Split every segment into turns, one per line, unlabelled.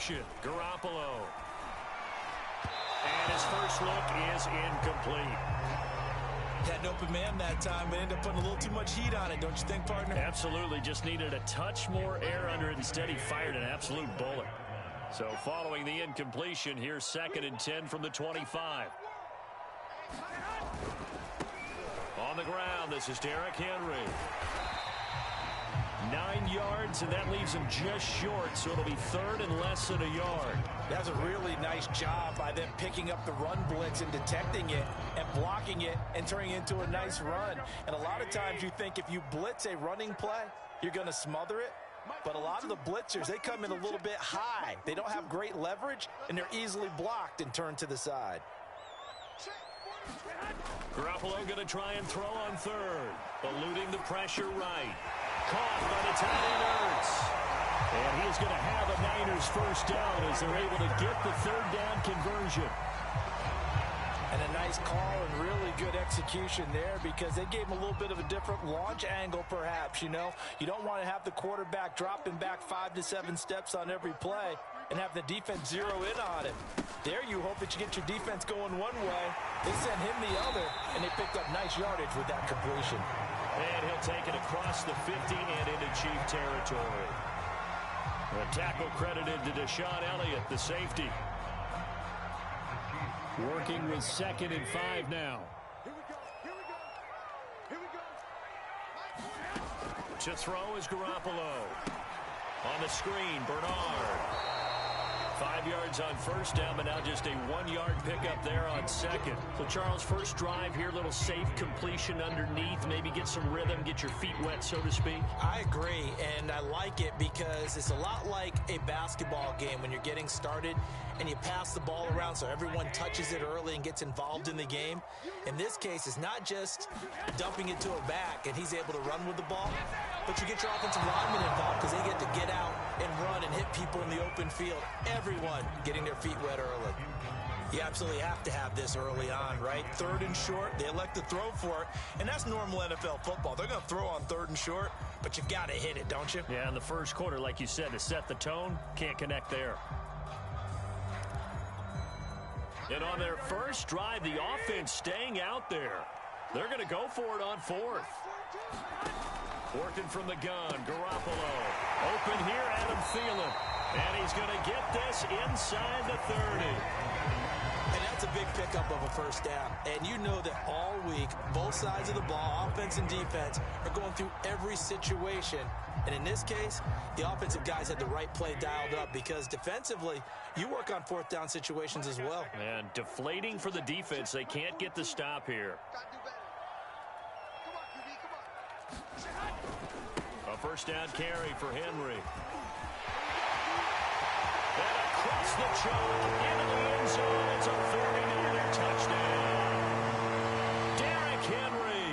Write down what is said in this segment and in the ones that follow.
action. Garoppolo. And his first look is incomplete.
Had an open man that time, but ended up putting a little too much heat on it, don't you think, partner?
Absolutely. Just needed a touch more air under it. Instead, he fired an absolute bullet. So following the incompletion, here's 2nd and 10 from the 25. On the ground, this is Derrick Henry. 9 yards, and that leaves him just short, so it'll be 3rd and less than a yard.
That's a really nice job by them picking up the run blitz and detecting it and blocking it and turning it into a nice run. And a lot of times you think if you blitz a running play, you're going to smother it. But a lot of the blitzers, they come in a little bit high. They don't have great leverage, and they're easily blocked and turned to the side.
Garoppolo going to try and throw on 3rd. Eluding the pressure right. Caught by the tight end Ertz. And he is going to have a Niners first down as they're able to get the 3rd down conversion.
And a nice call and really good execution there because they gave him a little bit of a different launch angle perhaps, you know. You don't want to have the quarterback dropping back 5 to 7 steps on every play and have the defense zero in on it. There you hope that you get your defense going one way. They sent him the other, and they picked up nice yardage with that completion.
And he'll take it across the 50 and into Chief territory. The tackle credited to Deshaun Elliott, the safety. Working with 2nd and 5 now. To throw is Garoppolo. On the screen, Bernard. 5 yards on first down, but now just a 1-yard pickup there on 2nd. So, Charles, first drive here, little safe completion underneath. Maybe get some rhythm, get your feet wet, so to speak.
I agree, and I like it because it's a lot like a basketball game when you're getting started and you pass the ball around so everyone touches it early and gets involved in the game. In this case, it's not just dumping it to a back and he's able to run with the ball, but you get your offensive linemen involved because they get to get out and run and hit people in the open field. Everyone getting their feet wet early. You absolutely have to have this early on, right? 3rd and short, they elect to throw for it, and that's normal NFL football. They're going to throw on 3rd and short, but you've got to hit it, don't you?
Yeah, in the first quarter, like you said, to set the tone, can't connect there. And on their first drive, the offense staying out there. They're going to go for it on 4th. Working from the gun, Garoppolo. Open here, Adam Thielen. And he's going to get this inside the 30.
And that's a big pickup of a first down. And you know that all week, both sides of the ball, offense and defense, are going through every situation. And in this case, the offensive guys had the right play dialed up because defensively, you work on 4th down situations as well.
And deflating for the defense. They can't get the stop here. A first down carry for Henry. And across the choke into the end zone. It's a 49er touchdown. Derrick Henry,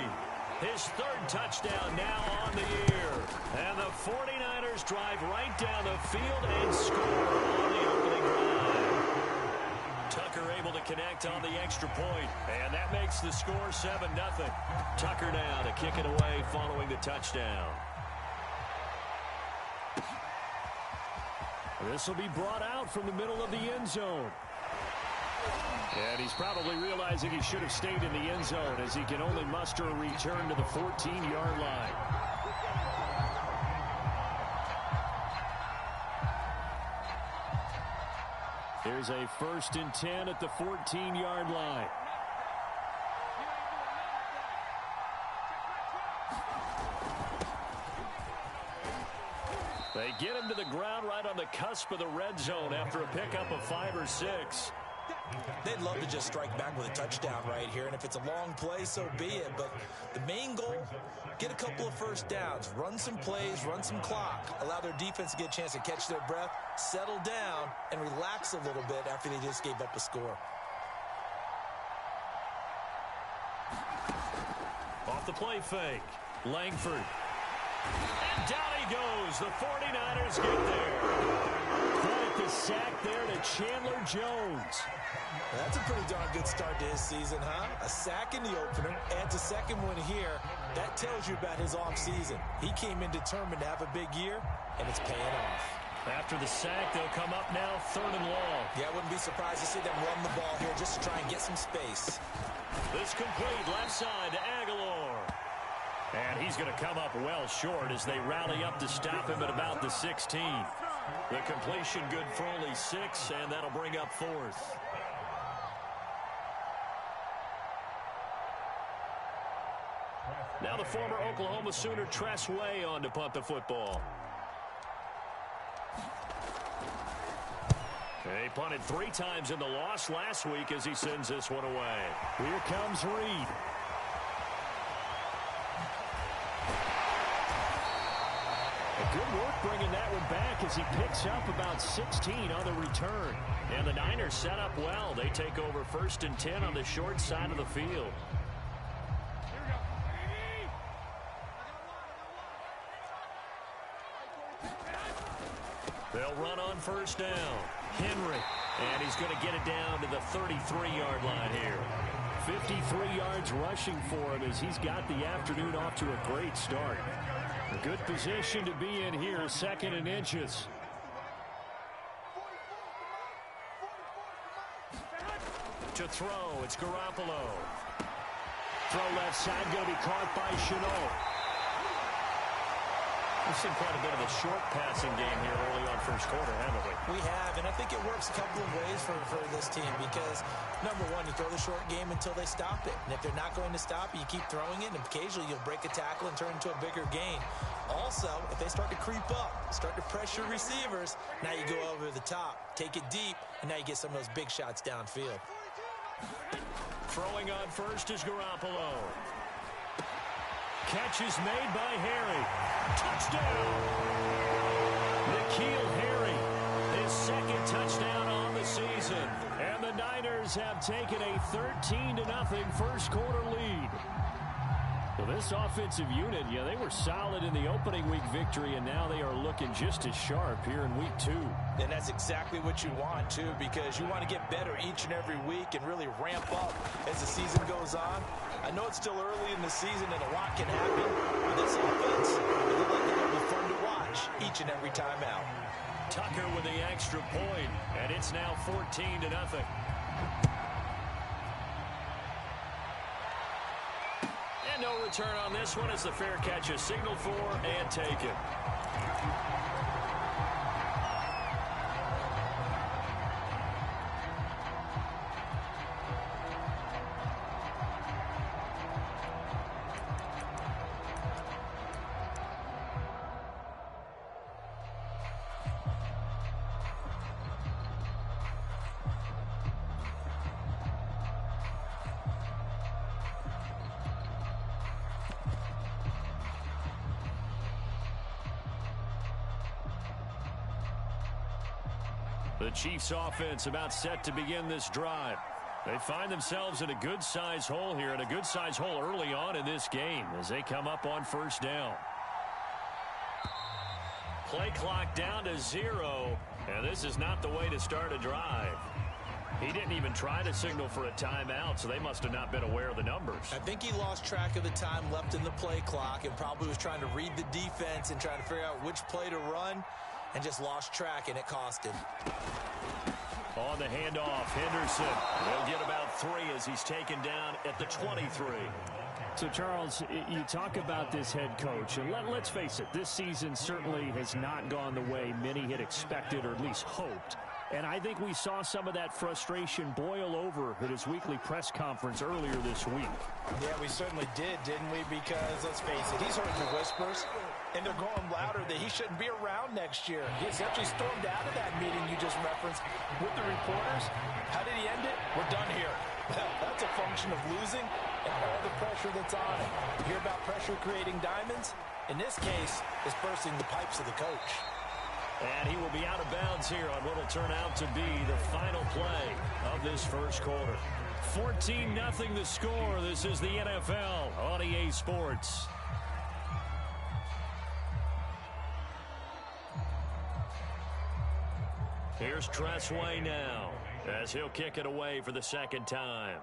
his 3rd touchdown now on the year. And the 49ers drive right down the field and score on the opening drive. Tucker able to connect on the extra point, and that makes the score 7-0. Tucker now to kick it away following the touchdown. This will be brought out from the middle of the end zone. And he's probably realizing he should have stayed in the end zone as he can only muster a return to the 14-yard line. Here's a 1st and 10 at the 14-yard line. They get him to the ground right on the cusp of the red zone after a pickup of 5 or 6.
They'd love to just strike back with a touchdown right here, and if it's a long play, so be it. But the main goal, get a couple of first downs, run some plays, run some clock, allow their defense to get a chance to catch their breath, settle down, and relax a little bit after they just gave up a score.
Off the play fake, Langford. And down he goes. The 49ers get there. Quite the sack there to Chandler Jones.
Well, that's a pretty darn good start to his season, huh? A sack in the opener, adds a second one here. That tells you about his offseason. He came in determined to have a big year, and it's paying off.
After the sack, they'll come up now 3rd and long.
Yeah, I wouldn't be surprised to see them run the ball here just to try and get some space.
This complete left side to Aguilar. And he's going to come up well short as they rally up to stop him at about the 16. The completion good for only 6, and that'll bring up 4th. Now the former Oklahoma Sooner Tress Way on to punt the football. He punted 3 times in the loss last week as he sends this one away. Here comes Reed. Good work bringing that one back as he picks up about 16 on the return. And the Niners set up well. They take over 1st and 10 on the short side of the field. They'll run on 1st down. Henry. And he's going to get it down to the 33-yard line here. 53 yards rushing for him as he's got the afternoon off to a great start. A good position to be in here, 2nd and inches. To throw, it's Garoppolo. Throw left side, going to be caught by Shenault. We've seen quite a bit of a short passing game here early on 1st quarter, haven't we?
We have, and I think it works a couple of ways for this team because, number one, you throw the short game until they stop it. And if they're not going to stop it, you keep throwing it, and occasionally you'll break a tackle and turn into a bigger gain. Also, if they start to creep up, start to pressure receivers, now you go over the top, take it deep, and now you get some of those big shots downfield.
Throwing on 1st is Garoppolo. Catch is made by Harry. Touchdown! N'Keal Harry, his 2nd touchdown on the season. And the Niners have taken a 13-0 1st quarter lead. Well, this offensive unit, yeah, they were solid in the opening week victory, and now they are looking just as sharp here in week 2.
And that's exactly what you want, too, because you want to get better each and every week and really ramp up as the season goes on. I know it's still early in the season and a lot can happen, but this offense, it'll be fun to watch each and every time out.
Tucker with the extra point, and it's now 14-0. And no return on this one as the fair catch is signaled for and taken. The Chiefs offense about set to begin this drive. They find themselves in a good-sized hole here, and a good-sized hole early on in this game as they come up on 1st down. Play clock down to 0, and this is not the way to start a drive. He didn't even try to signal for a timeout, so they must have not been aware of the numbers.
I think he lost track of the time left in the play clock and probably was trying to read the defense and trying to figure out which play to run, and just lost track, and it cost him.
On the handoff, Henderson will get about 3 as he's taken down at the 23.
So, Charles, you talk about this head coach, and let's face it, this season certainly has not gone the way many had expected or at least hoped. And I think we saw some of that frustration boil over at his weekly press conference earlier this week.
Yeah, we certainly did, didn't we? Because, let's face it, he's heard the whispers, and they're going louder that he shouldn't be around next year. He essentially stormed out of that meeting you just referenced with the reporters. How did he end it? We're done here. Well, that's a function of losing and all the pressure that's on it. You hear about pressure creating diamonds? In this case, it's bursting the pipes of the coach.
And he will be out of bounds here on what will turn out to be the final play of this 1st quarter. 14-0 the score. This is the NFL on EA Sports. Here's Tress Way now as he'll kick it away for the 2nd time.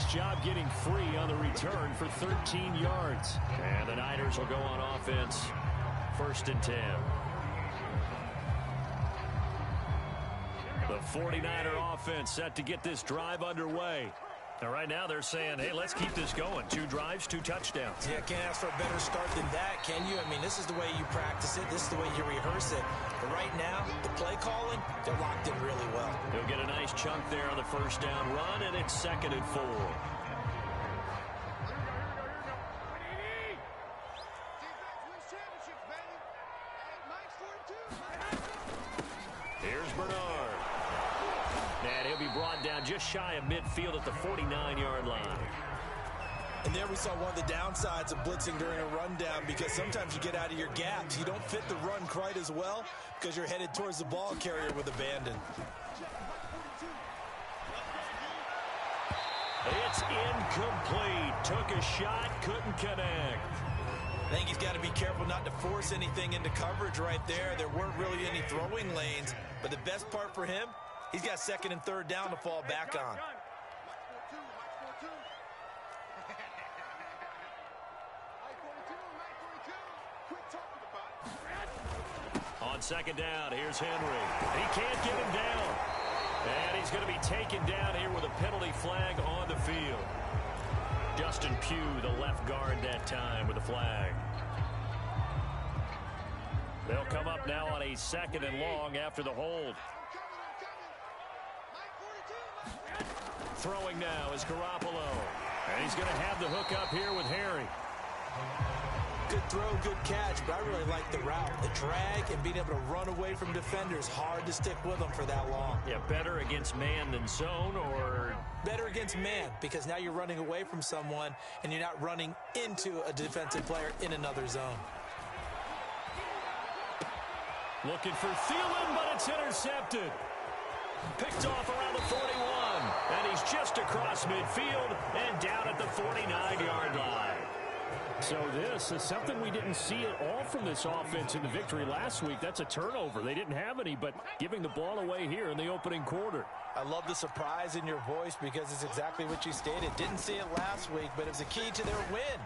Nice job getting free on the return for 13 yards. And the Niners will go on offense. 1st and 10. The 49er offense set to get this drive underway. And right now they're saying, hey, let's keep this going. 2 drives, 2 touchdowns.
Yeah, can't ask for a better start than that, can you? I mean, this is the way you practice it. This is the way you rehearse it. But right now, the play calling, they're locked in really well.
They'll get a nice chunk there on the 1st down run, and it's 2nd and 4. Here's Bernard. And he'll be brought down just shy of midfield at the 49-yard line.
And there we saw one of the downsides of blitzing during a rundown, because sometimes you get out of your gaps. You don't fit the run quite as well because you're headed towards the ball carrier with abandon.
It's incomplete. Took a shot, couldn't connect.
I think he's got to be careful not to force anything into coverage right there. There weren't really any throwing lanes, but the best part for him, he's got 2nd and 3rd down to fall back on.
On 2nd down, here's Henry. He can't get him down. And he's going to be taken down here with a penalty flag on the field. Justin Pugh, the left guard that time, with a flag. They'll come up now on a 2nd and long after the hold. Throwing now is Garoppolo. And he's going to have the hook up here with Harry.
Good throw, good catch, but I really like the route. The drag and being able to run away from defenders. Hard to stick with them for that long.
Yeah, better against man than zone, or?
Better against man, because now you're running away from someone and you're not running into a defensive player in another zone.
Looking for Thielen, but it's intercepted. Picked off around the 41. And he's just across midfield and down at the 49-yard line. So this is something we didn't see at all from this offense in the victory last week. That's a turnover. They didn't have any, but giving the ball away here in the opening quarter.
I love the surprise in your voice, because it's exactly what you stated. Didn't see it last week, but it was a key to their win.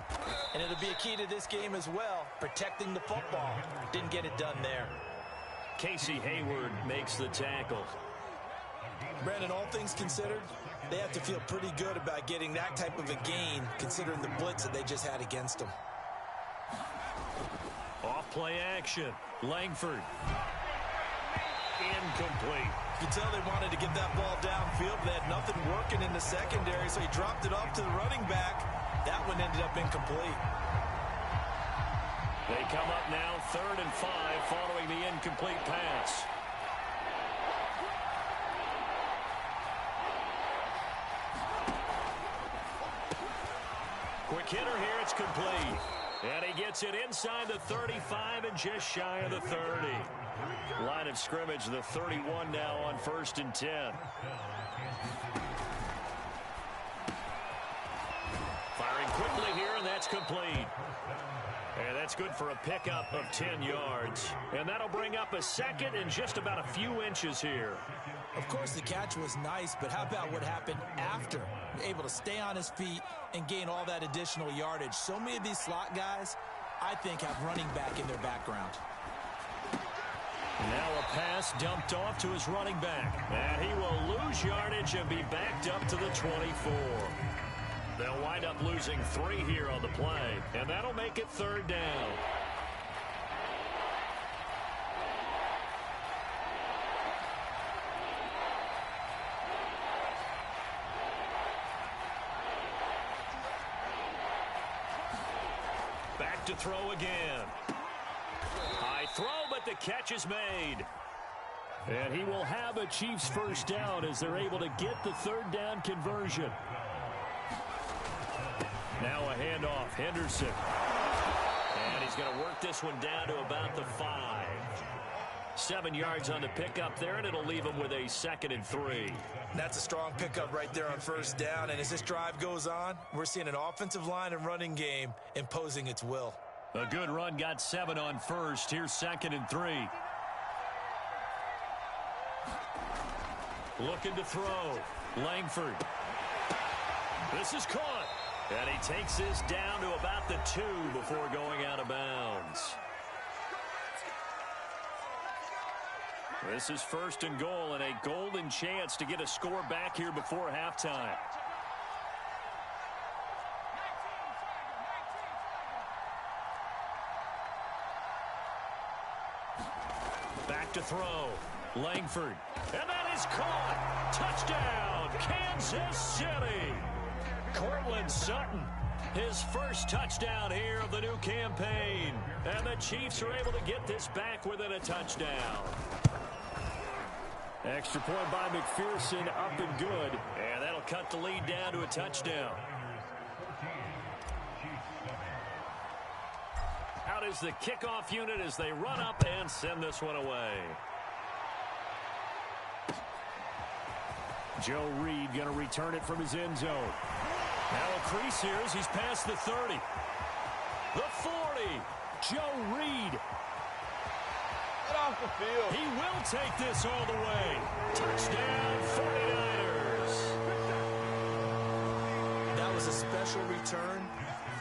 And it'll be a key to this game as well, protecting the football. Didn't get it done there.
Casey Hayward makes the tackle.
Brandon, all things considered, they have to feel pretty good about getting that type of a gain, considering the blitz that they just had against them.
Off play action. Langford. Incomplete.
You can tell they wanted to get that ball downfield, but they had nothing working in the secondary, so he dropped it off to the running back. That one ended up incomplete.
They come up now 3rd and 5 following the incomplete pass. Quick hitter here, it's complete. And he gets it inside the 35 and just shy of the 30. Line of scrimmage, the 31 now on 1st and 10. Firing quickly here, and that's complete. And that's good for a pickup of 10 yards. And that'll bring up a 2nd and just about a few inches here.
Of course, the catch was nice, but how about what happened after? Able to stay on his feet and gain all that additional yardage. So many of these slot guys, I think, have running back in their background.
Now a pass dumped off to his running back. And he will lose yardage and be backed up to the 24. They'll wind up losing 3 here on the play, and that'll make it 3rd down. Back to throw again. High throw, but the catch is made. And he will have a Chiefs 1st down as they're able to get the 3rd down conversion. Now a handoff, Henderson. And he's going to work this one down to about the 5. 7 yards on the pickup there, and it'll leave him with a 2nd and 3.
That's a strong pickup right there on 1st down. And as this drive goes on, we're seeing an offensive line and running game imposing its will.
A good run, got 7 on 1st. Here's 2nd and 3. Looking to throw. Langford. This is caught. And he takes this down to about the 2 before going out of bounds. This is 1st and goal and a golden chance to get a score back here before halftime. Back to throw. Langford. And that is caught. Touchdown, Kansas City. Cortland Sutton, his first touchdown here of the new campaign. And the Chiefs are able to get this back within a touchdown. Extra point by McPherson, up and good. And that'll cut the lead down to a touchdown. Out is the kickoff unit as they run up and send this one away. Joe Reed going to return it from his end zone. Now a crease here as he's past the 30. The 40. Joe Reed.
Get off the field.
He will take this all the way. Touchdown, 49ers.
That was a special return,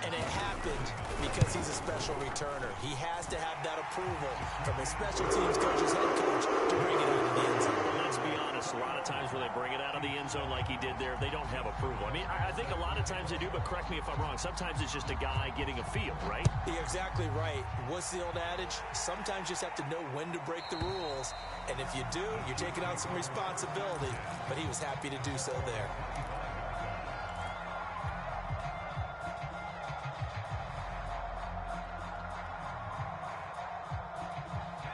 and it happened because he's a special returner. He has to have that approval from his special teams coach's head coach to bring it out of the end zone.
Let's be honest, a lot of times when they bring it out of the end zone like he did there, they don't have approval. I mean, I think a lot of times they do, but correct me if I'm wrong. Sometimes it's just a guy getting a feel, right?
You're exactly right. What's the old adage? Sometimes you just have to know when to break the rules. And if you do, you're taking on some responsibility. But he was happy to do so there.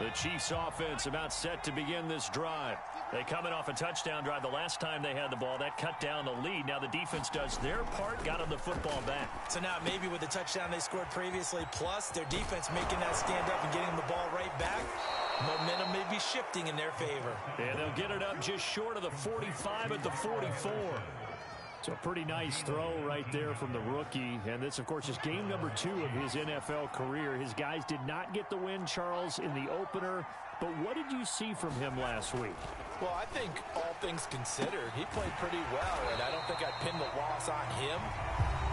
The Chiefs offense about set to begin this drive. They coming off a touchdown drive the last time they had the ball. That cut down the lead. Now the defense does their part, got them the football back.
So now maybe with the touchdown they scored previously, plus their defense making that stand up and getting the ball right back, momentum may be shifting in their favor.
And they'll get it up just short of the 45 at the 44. So a pretty nice throw right there from the rookie. And this, of course, is game number 2 of his NFL career. His guys did not get the win, Charles, in the opener. But what did you see from him last week?
Well, I think all things considered, he played pretty well. And I don't think I'd pin the loss on him.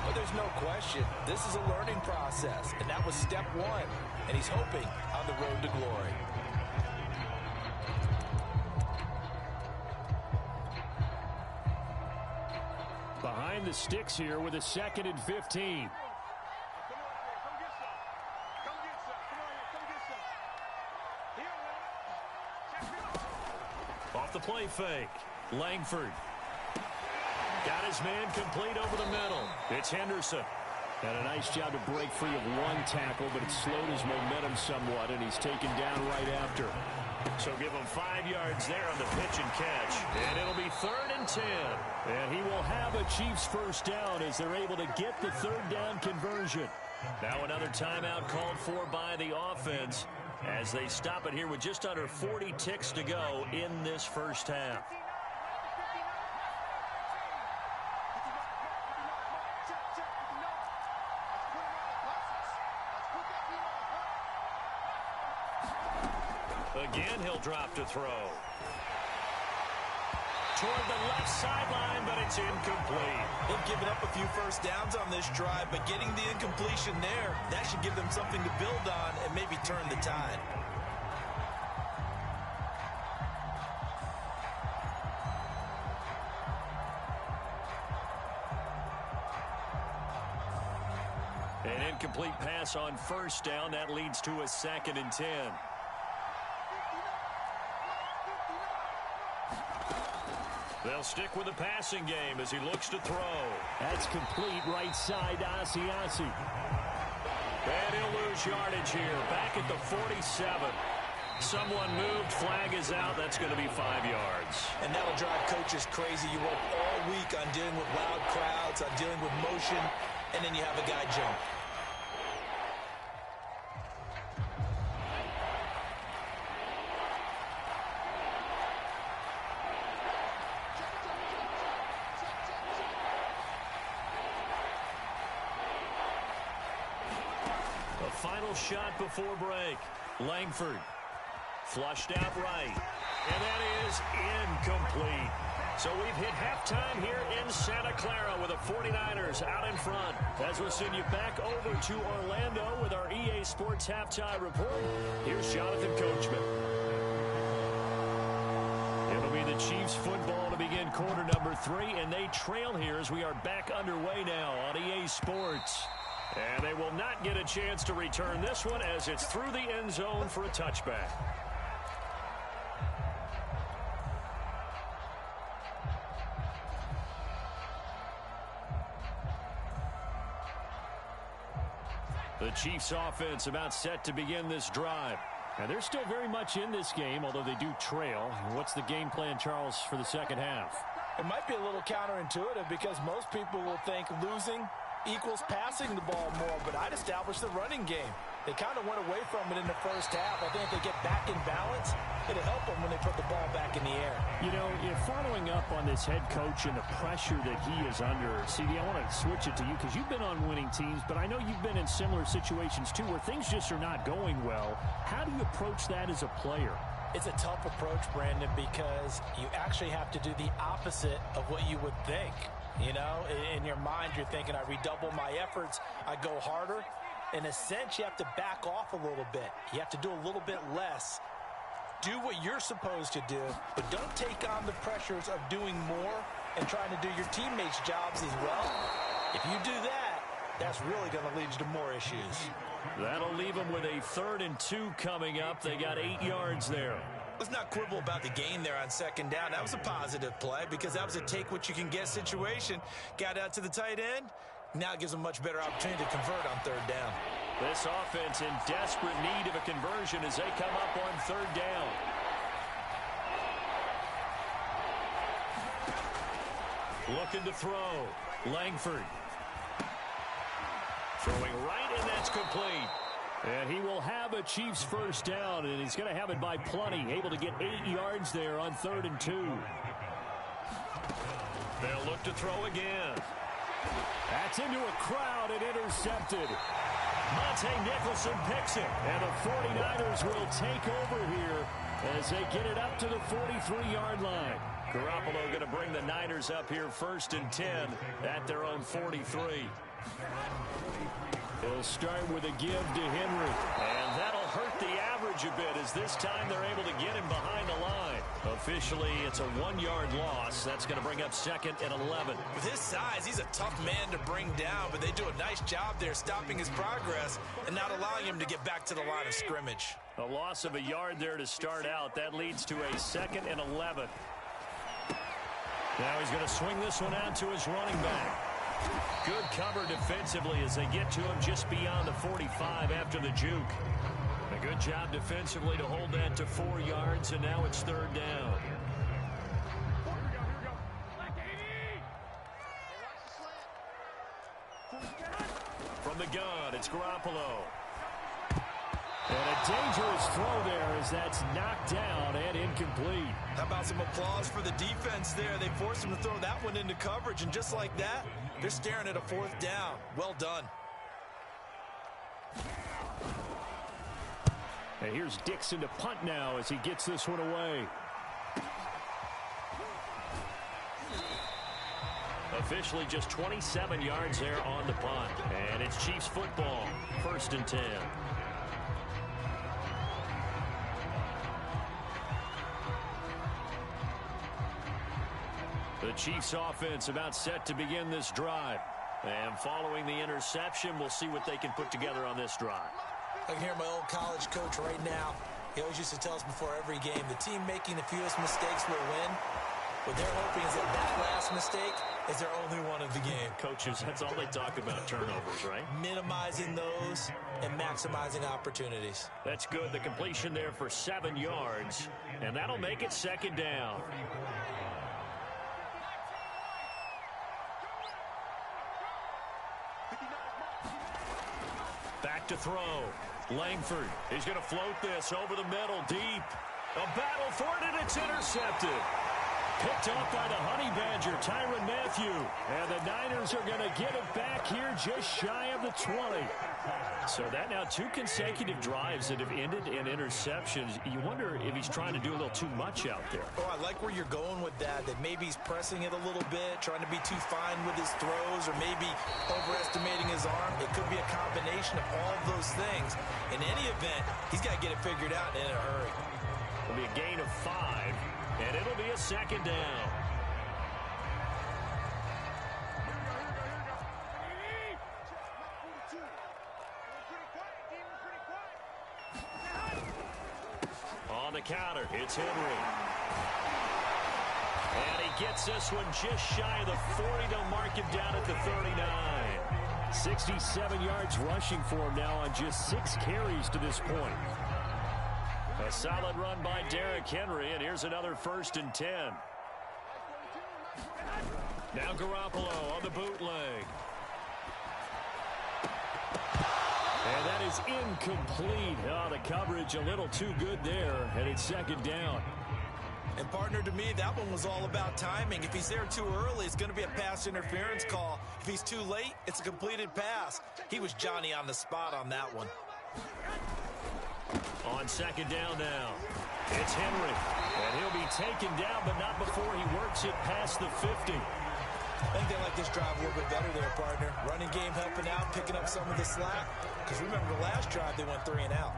But there's no question. This is a learning process. And that was step 1. And he's hoping on the road to glory.
Behind the sticks here with a 2nd and 15. Off the play fake. Langford. Got his man complete over the middle. It's Henderson. And a nice job to break free of one tackle, but it slowed his momentum somewhat, and he's taken down right after. So give him 5 yards there on the pitch and catch. And it'll be 3rd and 10. And he will have a Chiefs first down as they're able to get the 3rd down conversion. Now another timeout called for by the offense as they stop it here with just under 40 ticks to go in this first half. Again, he'll drop to throw. Toward the left sideline, but it's incomplete.
They've given up a few first downs on this drive, but getting the incompletion there, that should give them something to build on and maybe turn the tide.
An incomplete pass on first down. That leads to a 2nd and 10. They'll stick with the passing game as he looks to throw. That's complete right side to Asiasi. And he'll lose yardage here. Back at the 47. Someone moved. Flag is out. That's going to be 5 yards.
And that'll drive coaches crazy. You work all week on dealing with loud crowds, on dealing with motion, and then you have a guy jump.
Final shot before break. Langford flushed out right. And that is incomplete. So we've hit halftime here in Santa Clara with the 49ers out in front. As we'll send you back over to Orlando with our EA Sports Halftime Report, here's Jonathan Coachman. It'll be the Chiefs football to begin quarter number 3, and they trail here as we are back underway now on EA Sports. And they will not get a chance to return this one as it's through the end zone for a touchback. The Chiefs offense about set to begin this drive. And they're still very much in this game, although they do trail. What's the game plan, Charles, for the second half?
It might be a little counterintuitive because most people will think losing equals passing the ball more, but I'd establish the running game. They kind of went away from it in the first half. I think if they get back in balance, it'll help them when they put the ball back in the air.
You know, following up on this head coach and the pressure that he is under, CD, I want to switch it to you because you've been on winning teams, but I know you've been in similar situations too where things just are not going well. How do you approach that as a player?
It's a tough approach, Brandon, because you actually have to do the opposite of what you would think. You know, in your mind, you're thinking, I redouble my efforts, I go harder. In a sense, you have to back off a little bit. You have to do a little bit less. Do what you're supposed to do, but don't take on the pressures of doing more and trying to do your teammates' jobs as well. If you do that, that's really going to lead you to more issues.
That'll leave them with a 3rd and 2 coming up. They got 8 yards there.
Let's not quibble about the gain there on second down. That was a positive play because that was a take-what-you-can-get situation. Got out to the tight end. Now it gives them a much better opportunity to convert on 3rd down.
This offense in desperate need of a conversion as they come up on 3rd down. Looking to throw. Langford. Throwing right, and that's complete. And he will have a Chiefs first down, and he's going to have it by plenty. Able to get 8 yards there on 3rd and 2. They'll look to throw again. That's into a crowd and intercepted. Monte Nicholson picks it, and the 49ers will take over here as they get it up to the 43-yard line. Garoppolo going to bring the Niners up here 1st and 10 at their own 43. He'll start with a give to Henry, and that'll hurt the average a bit as this time they're able to get him behind the line. Officially, it's a 1-yard loss. That's going to bring up 2nd and 11.
With his size, he's a tough man to bring down, but they do a nice job there stopping his progress and not allowing him to get back to the line of scrimmage.
A loss of a yard there to start out. That leads to a 2nd and 11. Now he's going to swing this one out to his running back. Good cover defensively as they get to him just beyond the 45 after the juke. A good job defensively to hold that to 4 yards, and now it's 3rd down. From the gun, it's Garoppolo. And a dangerous throw there as that's knocked down and incomplete.
How about some applause for the defense there? They forced him to throw that one into coverage, and just like that, they're staring at a 4th down. Well done.
And here's Dixon to punt now as he gets this one away. Officially just 27 yards there on the punt. And it's Chiefs football, 1st and 10. The Chiefs offense about set to begin this drive. And following the interception, we'll see what they can put together on this drive.
I can hear my old college coach right now. He always used to tell us before every game, the team making the fewest mistakes will win. What they're hoping is that last mistake is their only one of the game.
Coaches, that's all they talk about, turnovers, right?
Minimizing those and maximizing opportunities.
That's good. The completion there for 7 yards. And that'll make it 2nd down. Back to throw. Langford. He's going to float this over the middle deep. A battle for it, and it's intercepted. Picked off by the Honey Badger, Tyrann Mathieu. And the Niners are going to get it back here just shy of the 20. So that now 2 consecutive drives that have ended in interceptions. You wonder if he's trying to do a little too much out there.
Oh, I like where you're going with that maybe he's pressing it a little bit, trying to be too fine with his throws, or maybe overestimating his arm. It could be a combination of all of those things. In any event, he's got to get it figured out in a hurry.
It'll be a gain of 5, and it'll be a second down. On the counter, it's Henry. And he gets this one just shy of the 40. They'll mark him down at the 39. 67 yards rushing for him now on just 6 carries to this point. A solid run by Derrick Henry, and here's another 1st and 10. Now Garoppolo on the bootleg. And that is incomplete. Oh, the coverage a little too good there, and it's second down.
And, partner, to me, that one was all about timing. If he's there too early, it's going to be a pass interference call. If he's too late, it's a completed pass. He was Johnny on the spot on that one.
On second down now, it's Henry. And he'll be taken down, but not before he works it past the 50.
I think they like this drive a little bit better there, partner. Running game helping out, picking up some of the slack. Because remember, the last drive, they went 3 and out.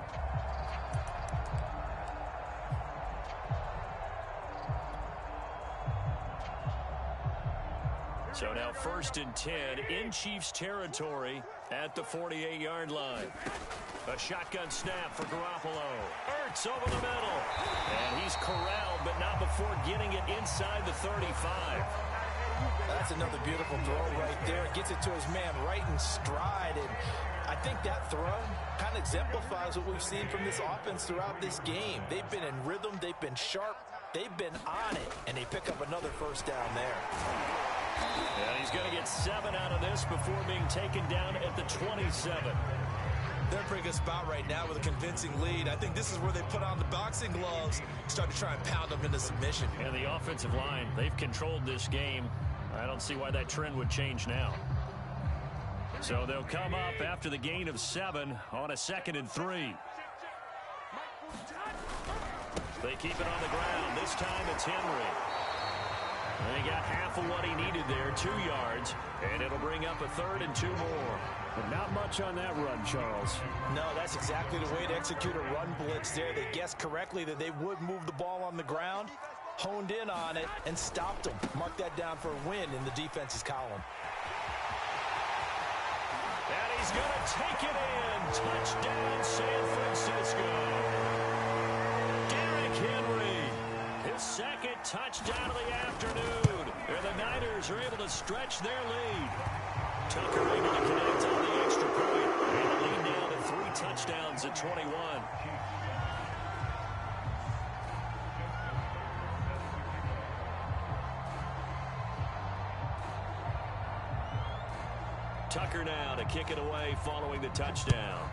So now 1st and 10 in Chiefs territory at the 48-yard line. A shotgun snap for Garoppolo. Ertz over the middle. And he's corralled, but not before getting it inside the 35.
That's another beautiful throw right there. Gets it to his man right in stride. And I think that throw kind of exemplifies what we've seen from this offense throughout this game. They've been in rhythm. They've been sharp. They've been on it. And they pick up another 1st down there.
And he's going to get 7 out of this before being taken down at the 27.
They're in a pretty good spot right now with a convincing lead. I think this is where they put on the boxing gloves, start to try and pound them into submission.
And the offensive line, they've controlled this game. I don't see why that trend would change now. So they'll come up after the gain of 7 on a 2nd and 3. They keep it on the ground. This time it's Henry. And he got half of what he needed there, 2 yards, and it'll bring up a 3rd and 2 more. But not much on that run, Charles.
No, that's exactly the way to execute a run blitz there. They guessed correctly that they would move the ball on the ground, honed in on it, and stopped them. Mark that down for a win in the defense's column.
And he's going to take it in. Touchdown, San Francisco. Derrick Henry, his 2nd touchdown of the afternoon. And the Niners are able to stretch their lead. Tucker able to connect on the extra point. And the lead down to 3 touchdowns at 21. Tucker now to kick it away following the touchdown.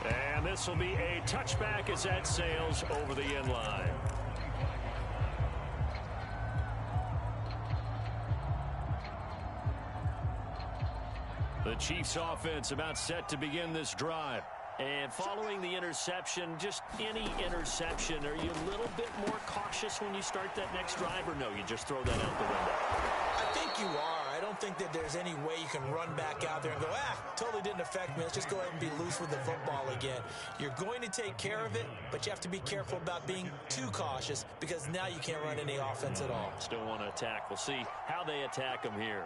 And this will be a touchback as that sails over the end line. The Chiefs offense about set to begin this drive. And following the interception, just any interception, are you a little bit more cautious when you start that next drive, or no, you just throw that out the window?
I think you are. I don't think that there's any way you can run back out there and go, totally didn't affect me. Let's just go ahead and be loose with the football again. You're going to take care of it, but you have to be careful about being too cautious because now you can't run any offense at all.
Still want to attack. We'll see how they attack them here.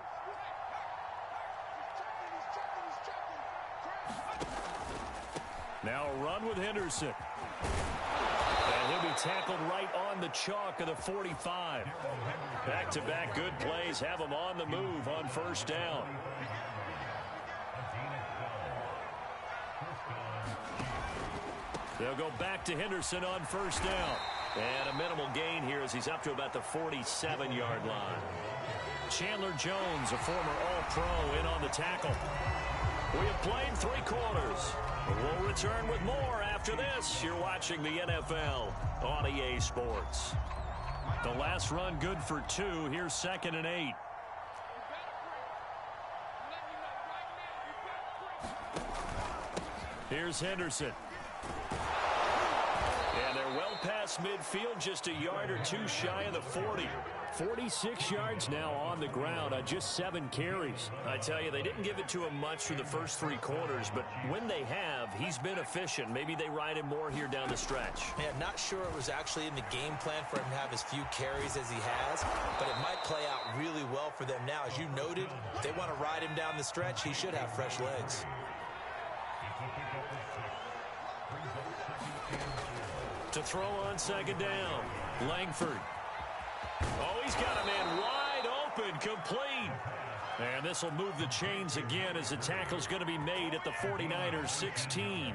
Now a run with Henderson. And he'll be tackled right on the chalk of the 45. Back-to-back good plays have him on the move on 1st down. They'll go back to Henderson on 1st down. And a minimal gain here as he's up to about the 47-yard line. Chandler Jones, a former All-Pro, in on the tackle. We have played 3 quarters. We'll return with more after this. You're watching the NFL on EA Sports. The last run good for 2. Here's 2nd and 8. Here's Henderson. And they're well past midfield, just a yard or 2 shy of the 40. 46 yards now on the ground on just 7 carries. I tell you, they didn't give it to him much through the first 3 quarters, but when they have, he's been efficient. Maybe they ride him more here down the stretch.
Yeah, not sure it was actually in the game plan for him to have as few carries as he has, but it might play out really well for them now. As you noted, if they want to ride him down the stretch, he should have fresh legs.
To throw on 2nd down, Langford. Oh, he's got a man wide open, complete. And this will move the chains again as the tackle's going to be made at the 49ers 16.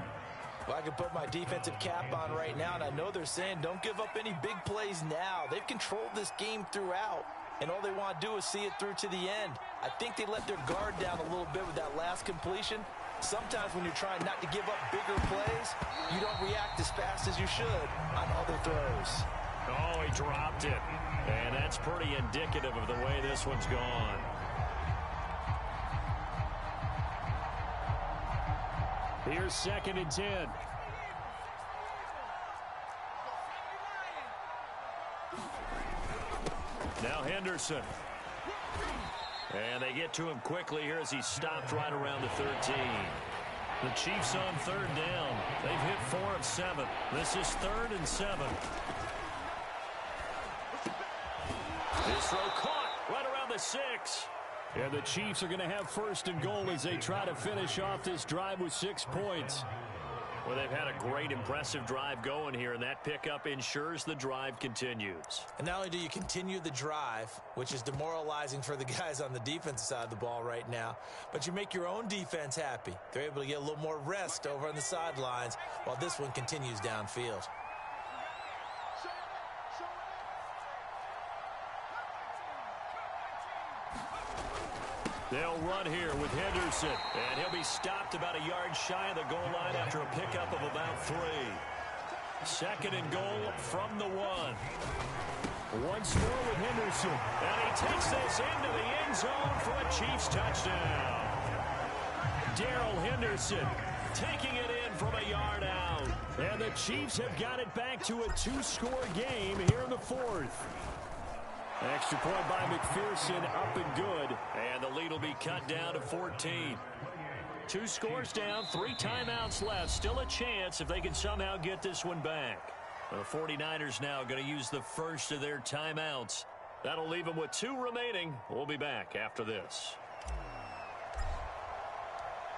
Well, I can put my defensive cap on right now, and I know they're saying don't give up any big plays now. They've controlled this game throughout, and all they want to do is see it through to the end. I think they let their guard down a little bit with that last completion. Sometimes when you're trying not to give up bigger plays, you don't react as fast as you should on other throws.
Oh, he dropped it. And that's pretty indicative of the way this one's gone. Here's 2nd and 10. Now Henderson. And they get to him quickly here as he stopped right around the 13. The Chiefs on 3rd down. They've hit 4 of 7. This is 3rd and 7. This throw caught right around the 6. And the Chiefs are going to have 1st and goal as they try to finish off this drive with 6 points. Well, they've had a great, impressive drive going here, and that pickup ensures the drive continues.
And not only do you continue the drive, which is demoralizing for the guys on the defensive side of the ball right now, but you make your own defense happy. They're able to get a little more rest over on the sidelines while this one continues downfield.
They'll run here with Henderson, and he'll be stopped about a yard shy of the goal line after a pickup of about 3. 2nd and goal from the 1. Once more with Henderson, and he takes this into the end zone for a Chiefs touchdown. Darrell Henderson taking it in from a yard out, and the Chiefs have got it back to a 2-score game here in the 4th. Extra point by McPherson, up and good. And the lead will be cut down to 14. 2 scores down, 3 timeouts left. Still a chance if they can somehow get this one back. The 49ers now going to use the first of their timeouts. That'll leave them with 2 remaining. We'll be back after this.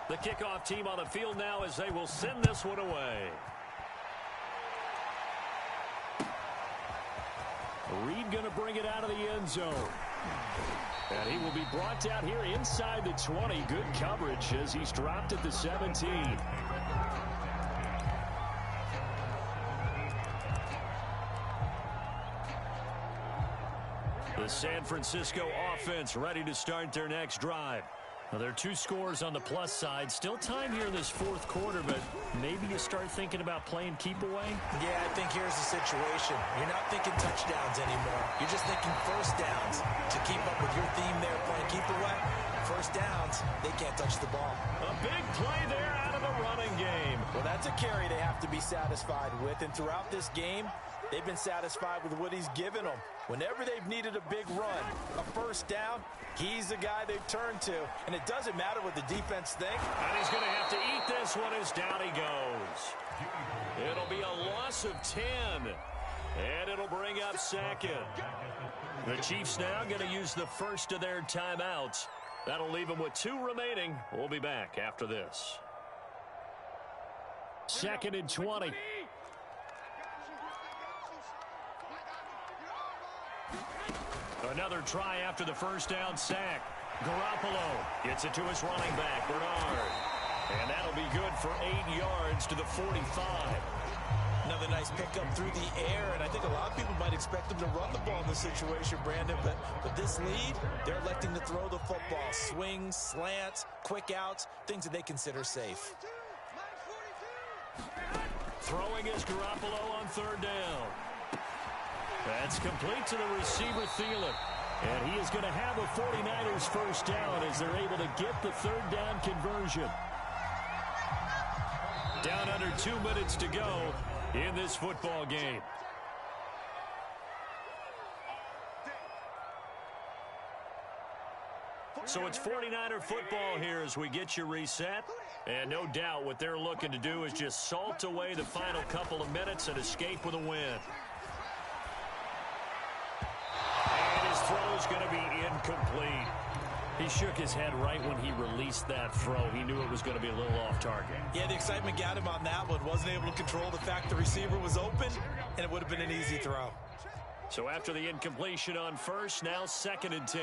The kickoff team on the field now as they will send this one away. Reed going to bring it out of the end zone. And he will be brought down here inside the 20. Good coverage as he's dropped at the 17. The San Francisco offense ready to start their next drive. Well, there are 2 scores on the plus side. Still time here in this 4th quarter, but maybe you start thinking about playing keep away?
Yeah, I think here's the situation. You're not thinking touchdowns anymore. You're just thinking first downs. To keep up with your theme there, playing keep away, first downs, they can't touch the ball.
A big play there out of the running game.
Well, that's a carry they have to be satisfied with, and throughout this game, they've been satisfied with what he's given them. Whenever they've needed a big run, a first down, he's the guy they've turned to. And it doesn't matter what the defense thinks.
And he's going to have to eat this one as down he goes. It'll be a loss of 10. And it'll bring up 2nd. The Chiefs now going to use the first of their timeouts. That'll leave them with 2 remaining. We'll be back after this. 2nd and 20. Another try after the first down sack. Garoppolo gets it to his running back, Bernard. And that'll be good for 8 yards to the 45.
Another nice pickup through the air, and I think a lot of people might expect them to run the ball in this situation, Brandon, but this lead, they're electing to throw the football. Swings, slants, quick outs, things that they consider safe.
Throwing is Garoppolo on third down. That's complete to the receiver, Thielen. And he is going to have a 49ers first down as they're able to get the third down conversion. Down under 2 minutes to go in this football game. So it's 49er football here as we get you reset. And no doubt what they're looking to do is just salt away the final couple of minutes and escape with a win. And his throw is going to be incomplete. He shook his head right when he released that throw. He knew it was going to be a little off target.
Yeah, the excitement got him on that one. Wasn't able to control the fact the receiver was open, and it would have been an easy throw.
So after the incompletion on first, now 2nd and 10.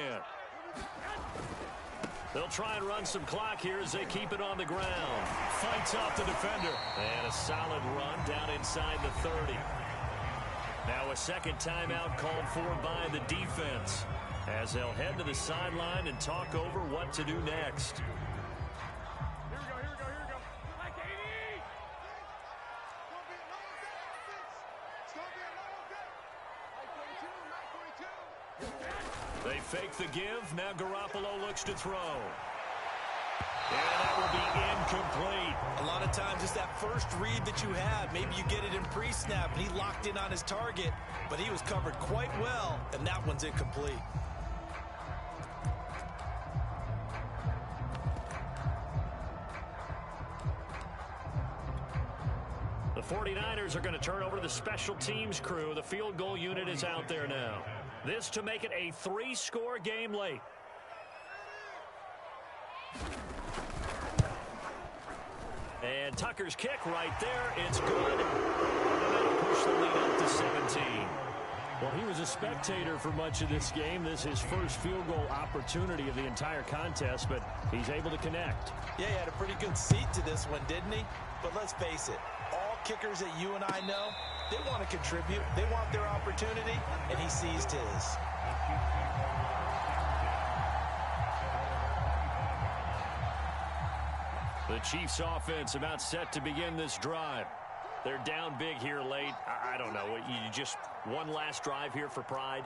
They'll try and run some clock here as they keep it on the ground. Fights off the defender. And a solid run down inside the 30. Now a second timeout called for by the defense as they'll head to the sideline and talk over what to do next. They fake the give. Now Garoppolo looks to throw. And that will be incomplete.
A lot of times it's that first read that you have. Maybe you get it in pre-snap, and he locked in on his target, but he was covered quite well, and that one's incomplete.
The 49ers are going to turn over to the special teams crew. The field goal unit is out there now. This to make it a 3-score game late. And Tucker's kick right there. It's good. And that'll push the lead up to 17. Well, he was a spectator for much of this game. This is his first field goal opportunity of the entire contest, but he's able to connect.
Yeah, he had a pretty good seat to this one, didn't he? But let's face it, all kickers that you and I know, they want to contribute. They want their opportunity, and he seized his.
The Chiefs offense about set to begin this drive. They're down big here late. I don't know. You just one last drive here for pride?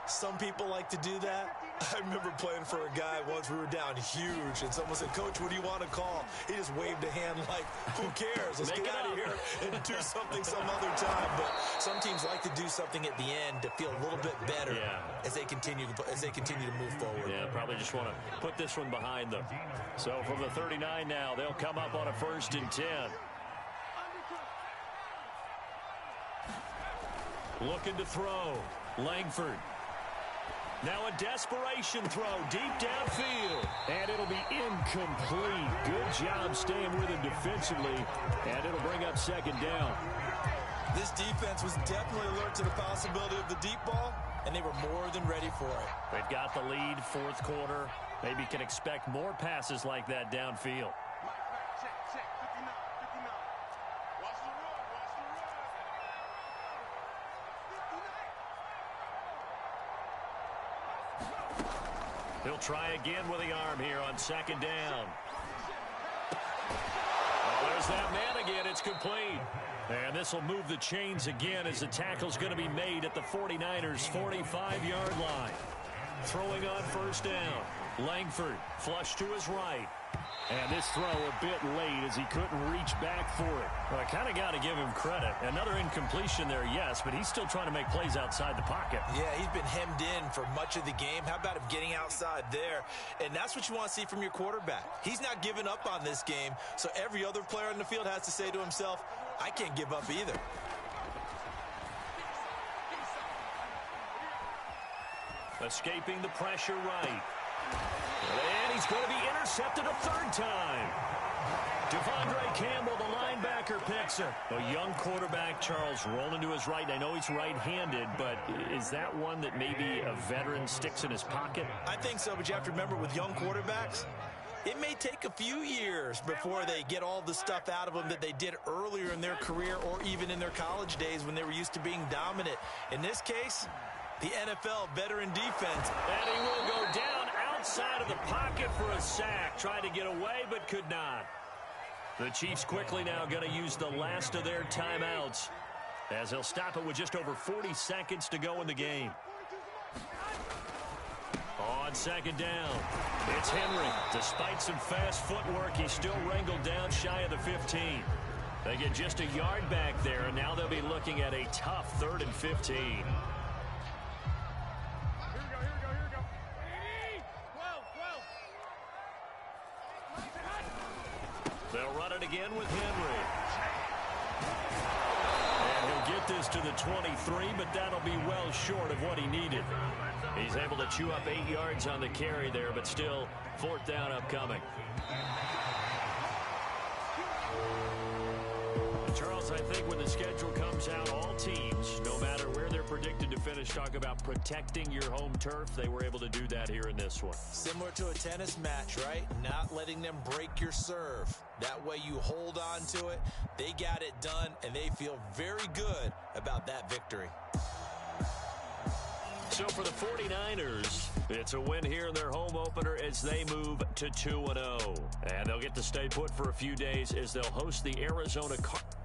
Some people like to do that. I remember playing for a guy once. We were down huge, and someone said, "Coach, what do you want to call?" He just waved a hand like, "Who cares? Let's get out of here and do something some other time." But some teams like to do something at the end to feel a little bit better as they continue to move forward.
Yeah, probably just want to put this one behind them. So from the 39 now, they'll come up on a 1st and 10. Looking to throw. Langford. Now a desperation throw deep downfield. And it'll be incomplete. Good job staying with him defensively. And it'll bring up 2nd down.
This defense was definitely alert to the possibility of the deep ball, and they were more than ready for it.
They've got the lead, 4th quarter. Maybe can expect more passes like that downfield. He'll try again with the arm here on 2nd down. Oh, there's that man again. It's complete. And this will move the chains again as the tackle's going to be made at the 49ers' 45-yard line. Throwing on 1st down. Langford flush to his right. And this throw a bit late as he couldn't reach back for it. Well, I kind of got to give him credit. Another incompletion there, yes, but he's still trying to make plays outside the pocket.
Yeah, he's been hemmed in for much of the game. How about him getting outside there? And that's what you want to see from your quarterback. He's not giving up on this game, so every other player on the field has to say to himself, I can't give up either.
Escaping the pressure right. And he's going to be intercepted a 3rd time. Devondre Campbell, the linebacker, picks it. A young quarterback, Charles, rolling to his right. I know he's right-handed, but is that one that maybe a veteran sticks in his pocket?
I think so, but you have to remember with young quarterbacks, it may take a few years before they get all the stuff out of them that they did earlier in their career or even in their college days when they were used to being dominant. In this case, the NFL veteran defense.
And he will go down outside of the pocket for a sack. Tried to get away, but could not. The Chiefs quickly now going to use the last of their timeouts as they'll stop it with just over 40 seconds to go in the game. On second down, it's Henry. Despite some fast footwork, he's still wrangled down shy of the 15. They get just a yard back there, and now they'll be looking at a tough 3rd and 15. They'll run it again with Henry. And he'll get this to the 23, but that'll be well short of what he needed. He's able to chew up 8 yards on the carry there, but still 4th down upcoming. Charles, I think when the schedule comes out, all teams, no matter where they're predicted to finish, talk about protecting your home turf. They were able to do that here in this one.
Similar to a tennis match, right? Not letting them break your serve. That way you hold on to it. They got it done, and they feel very good about that victory.
So for the 49ers, it's a win here in their home opener as they move to 2-0. And they'll get to stay put for a few days as they'll host the Arizona Cardinals.